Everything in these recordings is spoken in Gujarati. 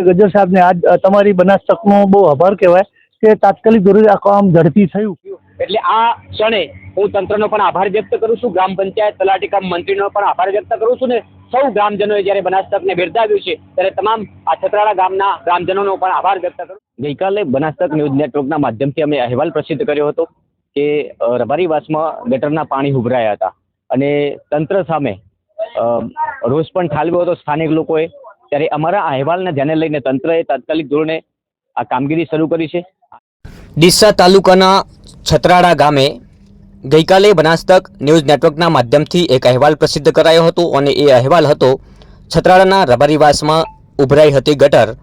ગજ્જર સાહેબને આજ તમારી બનાસ તકનો બહુ આભાર કહેવાય કે તાત્કાલિક ધોરણે આ કામ ઝડપી થયું. એટલે આ ક્ષણે હું તંત્રનો પણ આભાર વ્યક્ત કરું છું, ગ્રામ પંચાયત તલાટી કમ મંત્રીનો પણ આભાર વ્યક્ત કરું છું ને સૌ ગ્રામજનોએ જ્યારે બનાસ તકને બિરદાવ્યું છે ત્યારે તમામ આ છત્રાળા ગામના ગ્રામજનોનો પણ આભાર વ્યક્ત કરું. ગઈકાલે બનાસ તક ન્યૂઝ નેટવર્કના માધ્યમથી અમે અહેવાલ પ્રસિદ્ધ કર્યો હતો કે રબારીવાસમાં ગટરના પાણી ઉભરાયા હતા અને તંત્ર સામે રોષ પણ ઠાલવ્યો હતો સ્થાનિક લોકોએ. ત્યારે અમારા અહેવાલને ધ્યાને લઈને તંત્રએ તાત્કાલિક ધોરણે આ કામગીરી શરૂ કરી છે. ડીસા તાલુકાના છત્રાળા ગામે ગઈકાલે બનાસ તક ન્યૂઝ નેટવર્કના માધ્યમથી એક અહેવાલ પ્રસિદ્ધ કરાયો હતો અને એ અહેવાલ હતો છત્રાળાના રબારીવાસમાં ઉભરાઈ હતી ગટર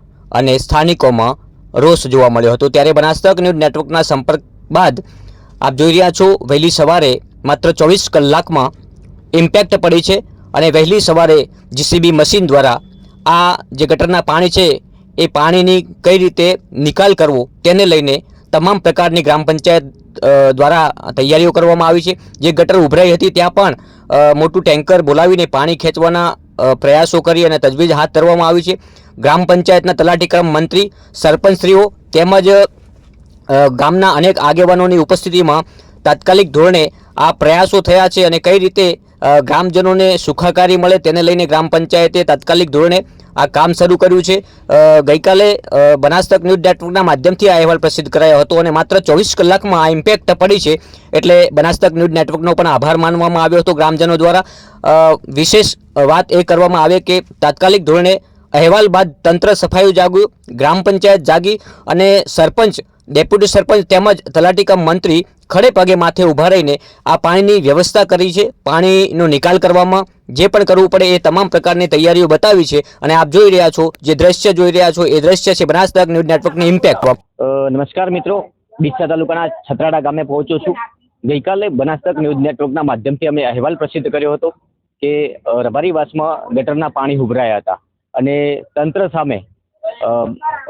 અને સ્થાનિકોમાં રોષ જોવા મળ્યો હતો. ત્યારે બનાસ તક ન્યૂઝ નેટવર્કના સંપર્ક બાદ આપ જોઈ રહ્યા છો વહેલી સવારે માત્ર 24 કલાકમાં ઇમ્પેક્ટ પડી છે અને વહેલી સવારે જીસીબી મશીન દ્વારા આ જે ગટરના પાણી છે એ પાણીની કઈ રીતે નિકાલ કરવો તેને લઈને તમામ પ્રકારની ગ્રામ પંચાયત દ્વારા તૈયારીઓ કરવામાં આવી છે. જે ગટર ઉભરાઈ હતી ત્યાં પણ મોટું ટેન્કર બોલાવીને પાણી ખેંચવાના પ્રયાસો કરી અને તજવીજ હાથ ધરવામાં આવી છે. ગ્રામ પંચાયતના તલાટી કમ મંત્રી, સરપંચશ્રીઓ તેમજ ગામના અનેક આગેવાનોની ઉપસ્થિતિમાં તાત્કાલિક ધોરણે આ પ્રયાસો થયા છે અને કઈ રીતે ગ્રામજનોને સુખાકારી મળે તેને લઈને ગ્રામ પંચાયતે તાત્કાલિક ધોરણે આ કામ શરૂ કર્યું છે. ગઈકાલે બનાસ તક ન્યૂઝ નેટવર્કના માધ્યમથી આ અહેવાલ પ્રસિદ્ધ કરાયો હતો અને માત્ર 24 કલાકમાં આ ઇમ્પેક્ટ પડી છે એટલે બનાસ તક ન્યૂઝ નેટવર્કનો પણ આભાર માનવામાં આવ્યો હતો ગ્રામજનો દ્વારા. વિશેષ વાત એ કરવામાં આવે કે તાત્કાલિક ધોરણે અહેવાલ બાદ તંત્ર સફાયું જાગ્યું, ગ્રામ પંચાયત જાગી અને સરપંચ, ડેપ્યુટી સરપંચ તેમજ તલાટી કમ મંત્રી ખડે પગે માથે ઊભા રહીને આ પાણીની વ્યવસ્થા કરી છે. પાણીનો નિકાલ કરવામાં જે પણ કરવું પડે એ તમામ પ્રકારની તૈયારીઓ બતાવી છે અને આપ જોઈ રહ્યા છો, જે દ્રશ્ય જોઈ રહ્યા છો એ દ્રશ્ય છે બનાસ તક ન્યૂઝ નેટવર્કની ઇમ્પેક્ટ. નમસ્કાર મિત્રો, ડીસા તાલુકાના છત્રાળા ગામે પહોંચ્યો છું. ગઈકાલે બનાસ તક ન્યૂઝ નેટવર્કના માધ્યમથી અમે અહેવાલ પ્રસિદ્ધ કર્યો હતો કે રબારીવાસમાં ગટરના પાણી ઉભરાયા હતા અને તંત્ર સામે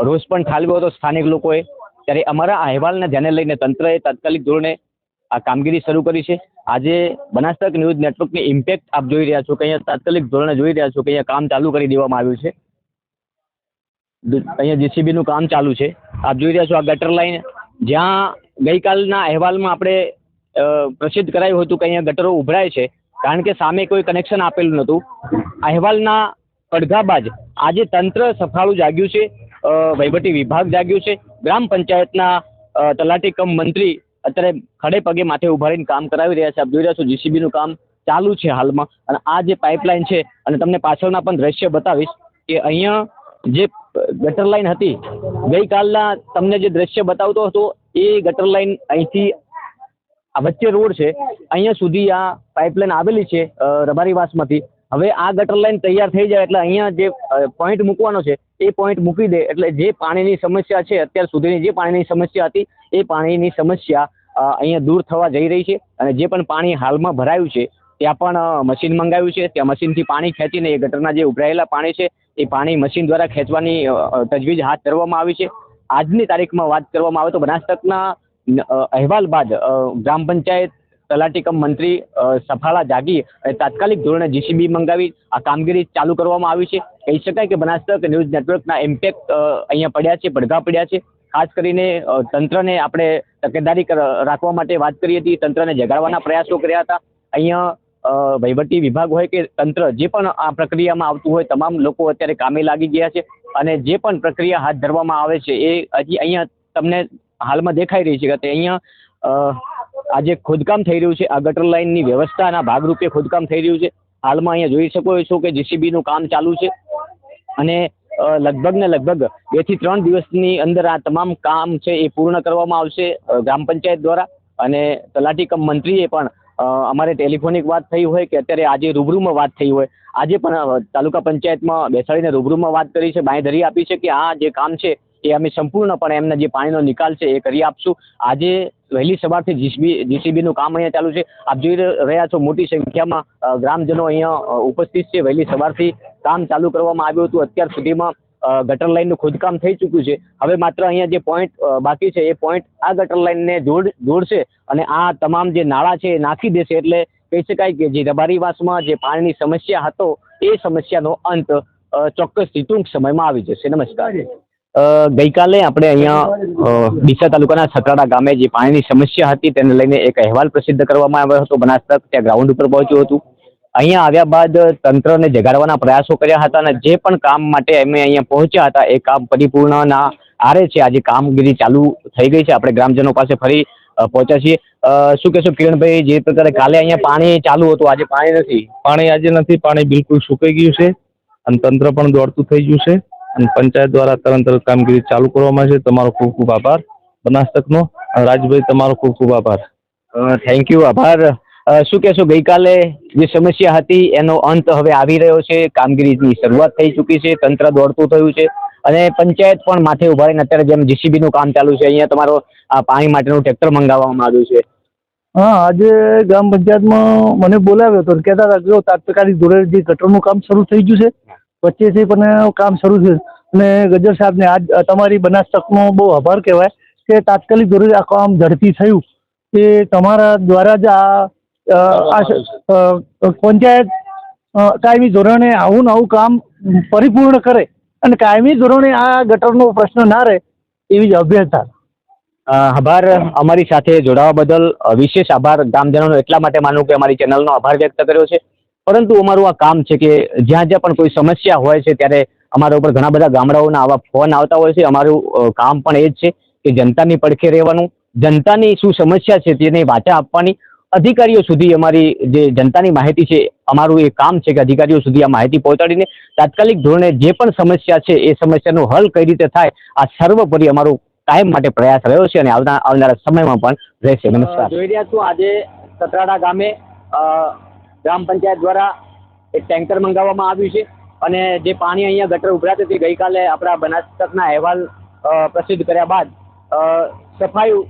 રોષ પણ ઠાલવ્યો હતો સ્થાનિક લોકોએ. ત્યારે અમારા અહેવાલને ધ્યાને લઈને તંત્રએ તાત્કાલિક ધોરણે આ કામગીરી શરૂ કરી છે. આજે બનાસ તક ન્યૂઝ નેટવર્કની ઇમ્પેક્ટ આપ જોઈ રહ્યા છો કે અહીંયા તાત્કાલિક ધોરણે જોઈ રહ્યા છો કે અહીંયા કામ ચાલુ કરી દેવામાં આવ્યું છે. અહીંયા જીસીબીનું કામ ચાલુ છે. આપ જોઈ રહ્યા છો આ ગટર લાઈન જ્યાં ગઈકાલના અહેવાલમાં આપણે પ્રસિદ્ધ કરાયું હતું કે અહીંયા ગટરો ઉભરાય છે કારણ કે સામે કોઈ કનેક્શન આપેલું નહોતું. અહેવાલના પડઘા બાદ આજે તંત્ર સફાળું જાગ્યું છે, વહીવટી વિભાગ જાગ્યું છે, ગ્રામ પંચાયતના તલાટી કમ મંત્રી અત્યારે ખડે પગે માથે ઉભા રહીને કામ કરાવી રહ્યા છે. આપ જોઈ રહ્યા છો જીસીબીનું કામ ચાલુ છે હાલમાં અને આ જે પાઇપલાઇન છે અને તમને પાછળના પણ દ્રશ્ય બતાવીશ કે અહીંયા જે ગટર લાઈન હતી ગઈકાલના તમને જે દ્રશ્ય બતાવતો હતો એ ગટર લાઈન અહીંથી આ વચ્ચે રોડ છે અહીંયા સુધી આ પાઇપલાઇન આવેલી છે રબારીવાસમાંથી. હવે આ ગટર લાઈન તૈયાર થઈ જાય એટલે અહીંયા જે પોઈન્ટ મૂકવાનો છે એ પોઈન્ટ મૂકી દે એટલે જે પાણીની સમસ્યા છે અત્યાર સુધીની જે પાણીની સમસ્યા હતી એ પાણીની સમસ્યા અહીંયા દૂર થવા જઈ રહી છે. અને જે પણ પાણી હાલમાં ભરાયું છે ત્યાં પણ મશીન મંગાવ્યું છે. ત્યાં મશીનથી પાણી ખેંચીને એ ગટરના જે ઉભરાયેલા પાણી છે એ પાણી મશીન દ્વારા ખેંચવાની તજવીજ હાથ ધરવામાં આવી છે. આજની તારીખમાં વાત કરવામાં આવે તો બનાસ તકના અહેવાલ બાદ ગ્રામ પંચાયત તલાટી કમ મંત્રી સફાળા જાગી અને તાત્કાલિક ધોરણે જીસીબી મંગાવી આ કામગીરી ચાલુ કરવામાં આવી છે. કહી શકાય કે બનાસ તક ન્યૂઝ નેટવર્કના ઇમ્પેક્ટ અહીંયા પડ્યા છે, પડઘા પડ્યા છે. ખાસ કરીને તંત્રને આપણે તકેદારી રાખવા માટે વાત કરી હતી, તંત્રને જગાડવાના પ્રયાસો કર્યા હતા. અહીંયા વહીવટી વિભાગ હોય કે તંત્ર જે પણ આ પ્રક્રિયામાં આવતું હોય તમામ લોકો અત્યારે કામે લાગી ગયા છે અને જે પણ પ્રક્રિયા હાથ ધરવામાં આવે છે એ હજી અહીંયા તમને હાલમાં દેખાઈ રહી છે કે અહીંયા આજે ખોદકામ થઈ રહ્યું છે. આ ગટર લાઇનની વ્યવસ્થાના ભાગરૂપે ખોદકામ થઈ રહ્યું છે. હાલમાં અહીંયા જોઈ શકો છો કે જીસીબીનું કામ ચાલુ છે અને લગભગ 2 થી 3 દિવસની અંદર આ તમામ કામ છે એ પૂર્ણ કરવામાં આવશે ગ્રામ પંચાયત દ્વારા. અને તલાટી કમ મંત્રીએ પણ અમારે ટેલિફોનિક વાત થઈ હોય કે અત્યારે આજે રૂબરૂમાં વાત થઈ હોય, આજે પણ તાલુકા પંચાયતમાં બેસાડીને રૂબરૂમાં વાત કરી છે, બાંયધરી આપી છે કે આ જે કામ છે એ અમે સંપૂર્ણપણે એમના જે પાણીનો નિકાલ છે એ કરી આપશું. આજે વહેલી સવારથી જીસીબીનું કામ અહીંયા ચાલુ છે. આપ જોઈ રહ્યા છો મોટી સંખ્યામાં ગ્રામજનો અહીંયા ઉપસ્થિત છે. વહેલી સવારથી કામ ચાલુ કરવામાં આવ્યું હતું. અત્યાર સુધીમાં ગટર લાઇનનું ખોદકામ થઈ ચૂક્યું છે. હવે માત્ર અહીંયા જે પોઈન્ટ બાકી છે એ પોઈન્ટ આ ગટર લાઇનને જોડશે અને આ તમામ જે નાળા છે એ નાખી દેશે. એટલે કહી શકાય કે જે રબારીવાસમાં જે પાણીની સમસ્યા હતો એ સમસ્યાનો અંત ચોક્કસથી ટૂંક સમયમાં આવી જશે. નમસ્કાર. ગઈકાલે આપણે અહીંયા ડીસા તાલુકાના છતરાડા ગામે જે પાણીની સમસ્યા હતી તેને લઈને એક અહેવાલ પ્રસિદ્ધ કરવામાં આવ્યો હતો. બનાસતક ત્યાં ગ્રાઉન્ડ ઉપર પહોંચ્યું હતું. અહીંયા આવ્યા બાદ તંત્રને જગાડવાના પ્રયાસો કર્યા હતા અને જે પણ કામ માટે અમે અહીંયા પહોંચ્યા હતા એ કામ પરિપૂર્ણના આરે છે. આજે કામગીરી ચાલુ થઈ ગઈ છે. આપણે ગ્રામજનો પાસે ફરી પહોંચ્યા છીએ. શું કહેશો કિરણભાઈ, જે પ્રકારે કાલે અહીંયા પાણી ચાલુ હતું આજે પાણી નથી? પાણી આજે નથી. પાણી બિલકુલ સુકાઈ ગયું છે અને તંત્ર પણ દોડતું થઈ ગયું છે અને પંચાયત દ્વારા તરત કામગીરી ચાલુ કરવામાં છે. તમારો ખૂબ ખૂબ આભાર બનાસતકનો. અને રાજભાઈ તમારો ખૂબ ખૂબ આભાર. થેન્ક યુ, આભાર. શું કહેશો, ગઈકાલે જે સમસ્યા હતી એનો અંત હવે આવી રહ્યો છે, કામગીરીની શરૂઆત થઈ ચૂકી છે, તંત્ર દોડતું થયું છે અને પંચાયત પણ માથે ઉભા રહીને અત્યારે જેમ જીસીબીનું કામ ચાલુ છે, અહીંયા તમારો આ પાણી માટેનું ટ્રેક્ટર મંગાવવામાં આવ્યું છે. હા, આજે ગ્રામ પંચાયતમાં મને બોલાવ્યો હતો. કહેતા હતા કે તાત્કાલિક ધોરણે જે ગટરનું કામ શરૂ થઈ ગયું છે, વચ્ચેથી પણ કામ શરૂ છે. અને ગજર સાહેબને આજ તમારી બનાસતકનો બહુ આભાર કહેવાય કે તાત્કાલિક ધોરણે આ કામ ઝડપી થયું. કે તમારા દ્વારા જ આ પંચાયત કાયમી ધોરણે આવું ને આવું કામ પરિપૂર્ણ કરે અને કાયમી ધોરણે આ ગટરનો પ્રશ્ન ના રહે એવી જ અભ્યર્થના. આભાર. અમારી સાથે જોડાવા બદલ વિશેષ આભાર. ગ્રામજનોનો એટલા માટે માનું કે અમારી ચેનલનો આભાર વ્યક્ત કર્યો છે. પરંતુ અમારું આ કામ છે કે જ્યાં જ્યાં પણ કોઈ સમસ્યા હોય છે ત્યારે અમારા ઉપર ઘણા બધા ગામડાઓના આવા ફોન આવતા હોય છે. અમારું કામ પણ એ જ છે કે જનતાની પડખે રહેવાનું, જનતાની શું સમસ્યા છે તેની વાચા આપવાની, અધિકારીઓ સુધી અમારી જે જનતાની માહિતી છે, અમારું એ કામ છે કે અધિકારીઓ સુધી આ માહિતી પહોંચાડીને તાત્કાલિક ધોરણે જે પણ સમસ્યા છે એ સમસ્યાનો હલ કઈ રીતે થાય આ સર્વોપરી અમારું કાયમ માટે પ્રયાસ રહ્યો છે અને આવનારા સમયમાં પણ રહેશે. નમસ્કાર. જોઈ રહ્યા છો, આજે છતરાડા ગામે ગ્રામ પંચાયત દ્વારા એક ટેન્કર મંગાવવામાં આવ્યું છે અને જે પાણી અહીંયા ગટર ઉભરાતી હતી, ગઈકાલે આપણા બનાસતકના અહેવાલ પ્રસિદ્ધ કર્યા બાદ સફાઈ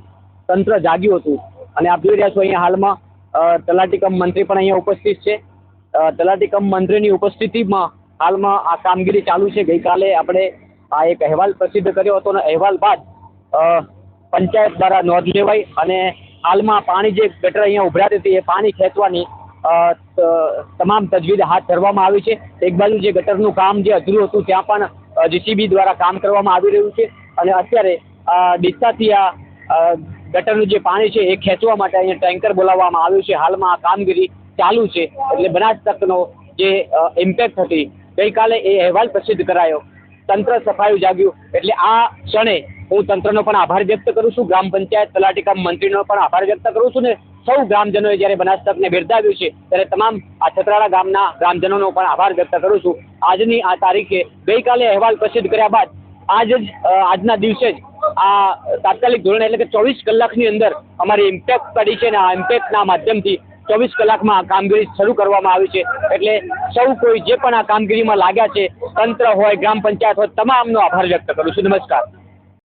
તંત્ર જાગ્યું હતું અને આપ જોઈ રહ્યા છો અહીંયા હાલમાં તલાટી કમ મંત્રી પણ અહીંયા ઉપસ્થિત છે. તલાટી કમ મંત્રીની ઉપસ્થિતિમાં હાલમાં આ કામગીરી ચાલુ છે. ગઈકાલે આપણે આ એક અહેવાલ પ્રસિદ્ધ કર્યો હતો અને અહેવાલ બાદ પંચાયત દ્વારા નોંધ લેવાઈ અને હાલમાં પાણી જે ગટર અહીંયા ઉભરાતી હતી એ પાણી ખેંચવાની તમામ તજવીજ હાથ ધરવામાં આવી છે. એક બાજુ જે ગટરનું કામ જે અધૂરું હતું ત્યાં પણ જીસીબી દ્વારા કામ કરવામાં આવી રહ્યું છે અને અત્યારે ડીસાથી આ ગટરનું જે પાણી છે એ ખેંચવા માટે અહીંયા ટેન્કર બોલાવવામાં આવ્યું છે. હાલમાં આ કામગીરી ચાલુ છે. એટલે બનાસતકનો જે ઇમ્પેક્ટ હતી ગઈકાલે એ અહેવાલ પ્રસિદ્ધ કરાયો, તંત્ર સફાયું જાગ્યું. એટલે આ ક્ષણે હું તંત્રનો પણ આભાર વ્યક્ત કરું છું, ગ્રામ પંચાયત તલાટી કમ મંત્રીનો પણ આભાર વ્યક્ત કરું છું ને સૌ ગ્રામજનોએ જ્યારે બનાસતકને બિરદાવ્યું છે ત્યારે તમામ આ છતરાડા ગામના ગ્રામજનોનો પણ આભાર વ્યક્ત કરું છું. આજની આ તારીખે ગઈકાલે અહેવાલ પ્રસિદ્ધ કર્યા બાદ આજના દિવસે જ આ તાત્કાલિક ધોરણે એટલે કે 24 કલાકની અંદર અમારી ઇમ્પેક્ટ સ્ટડી છે ને આ ઇમ્પેક્ટના માધ્યમથી 24 કલાકમાં આ કામગીરી શરૂ કરવામાં આવી છે. એટલે સૌ કોઈ જે પણ આ કામગીરીમાં લાગ્યા છે, તંત્ર હોય, ગ્રામ પંચાયત હોય, તમામનો આભાર વ્યક્ત કરું છું. નમસ્કાર.